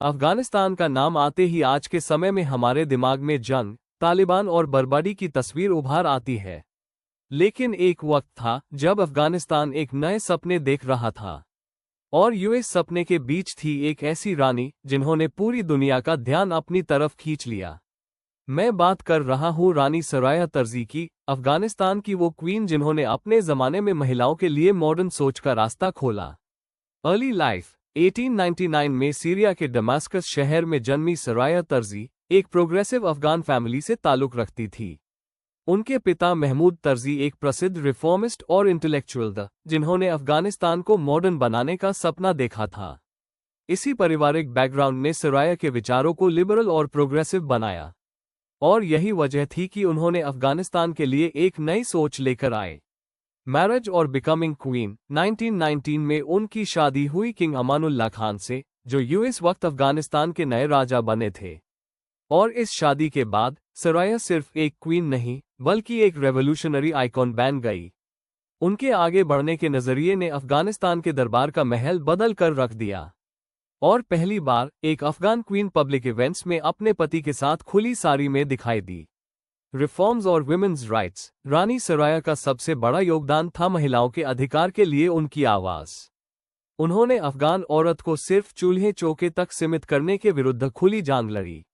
अफगानिस्तान का नाम आते ही आज के समय में हमारे दिमाग में जंग, तालिबान और बर्बादी की तस्वीर उभार आती है। लेकिन एक वक्त था जब अफगानिस्तान एक नए सपने देख रहा था। और यूएस सपने के बीच थी एक ऐसी रानी जिन्होंने पूरी दुनिया का ध्यान अपनी तरफ खींच लिया। मैं बात कर रहा हूँ रानी सराया तर्जी की, अफगानिस्तान की वो क्वीन जिन्होंने अपने जमाने में महिलाओं के लिए मॉडर्न सोच का रास्ता खोला। अर्ली लाइफ 1899 में सीरिया के दमास्कस शहर में जन्मी सराया तर्जी एक प्रोग्रेसिव अफगान फैमिली से ताल्लुक रखती थी। उनके पिता महमूद तर्जी एक प्रसिद्ध रिफॉर्मिस्ट और इंटेलेक्चुअल थे जिन्होंने अफगानिस्तान को मॉडर्न बनाने का सपना देखा था। इसी पारिवारिक बैकग्राउंड ने सराया के विचारों को लिबरल और प्रोग्रेसिव बनाया। और यही वजह थी कि उन्होंने अफगानिस्तान के लिए एक नई सोच लेकर आए। मैरिज और बिकमिंग क्वीन 1919 में उनकी शादी हुई किंग अमानुल्लाह खान से, जो यूएस वक्त अफगानिस्तान के नए राजा बने थे। और इस शादी के बाद सराया सिर्फ एक क्वीन नहीं बल्कि एक रेवोल्यूशनरी आइकॉन बन गई। उनके आगे बढ़ने के नजरिए ने अफगानिस्तान के दरबार का महल बदल कर रख दिया। और पहली बार एक अफगान क्वीन पब्लिक इवेंट्स में अपने पति के साथ खुली साड़ी में दिखाई दी। रिफॉर्म्स और विमेन्स राइट्स, रानी सराया का सबसे बड़ा योगदान था महिलाओं के अधिकार के लिए उनकी आवाज। उन्होंने अफगान औरत को सिर्फ चूल्हे चौके तक सीमित करने के विरुद्ध खुली जंग लड़ी।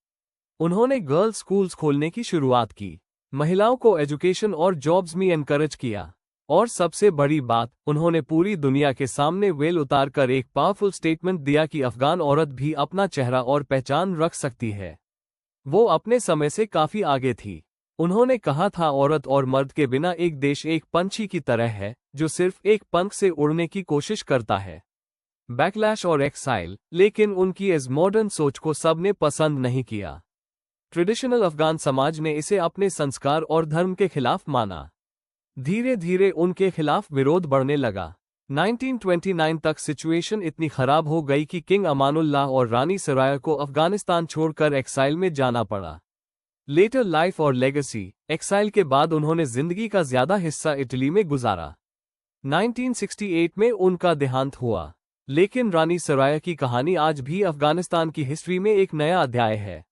उन्होंने गर्ल्स स्कूल्स खोलने की शुरुआत की, महिलाओं को एजुकेशन और जॉब्स में एनकरेज किया। और सबसे बड़ी बात, उन्होंने पूरी दुनिया के सामने वेल उतार कर एक पावरफुल स्टेटमेंट दिया कि अफगान औरत भी अपना चेहरा और पहचान रख सकती है। वो अपने समय से काफी आगे थी। उन्होंने कहा था, औरत और मर्द के बिना एक देश एक पंछी की तरह है जो सिर्फ एक पंख से उड़ने की कोशिश करता है। बैकलैश और एक्साइल, लेकिन उनकी इस मॉडर्न सोच को सबने पसंद नहीं किया। ट्रेडिशनल अफगान समाज ने इसे अपने संस्कार और धर्म के खिलाफ माना। धीरे धीरे उनके खिलाफ विरोध बढ़ने लगा। 1929 तक सिचुएशन इतनी खराब हो गई कि किंग अमानुल्लाह और रानी सराया को अफगानिस्तान छोड़कर एक्साइल में जाना पड़ा। लेटर लाइफ और लेगेसी, एक्साइल के बाद उन्होंने जिंदगी का ज्यादा हिस्सा इटली में गुजारा। 1968 में उनका देहांत हुआ। लेकिन रानी सराया की कहानी आज भी अफगानिस्तान की हिस्ट्री में एक नया अध्याय है।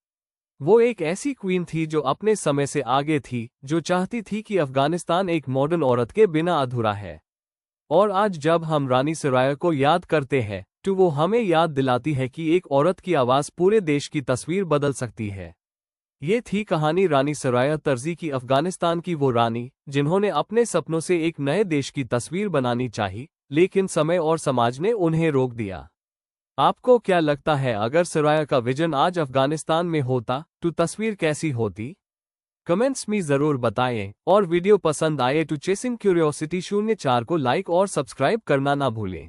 वो एक ऐसी क्वीन थी जो अपने समय से आगे थी, जो चाहती थी कि अफगानिस्तान एक मॉडर्न औरत के बिना अधूरा है। और आज जब हम रानी सराया को याद करते हैं तो वो हमें याद दिलाती है कि एक औरत की आवाज पूरे देश की तस्वीर बदल सकती है। ये थी कहानी रानी सराया तर्जी की, अफगानिस्तान की वो रानी जिन्होंने अपने सपनों से एक नए देश की तस्वीर बनानी चाही, लेकिन समय और समाज ने उन्हें रोक दिया। आपको क्या लगता है, अगर सराया का विजन आज अफगानिस्तान में होता तो तस्वीर कैसी होती? कमेंट्स में जरूर बताएं। और वीडियो पसंद आए तो चेसिंग क्यूरियोसिटी 04 को लाइक और सब्सक्राइब करना ना भूलें।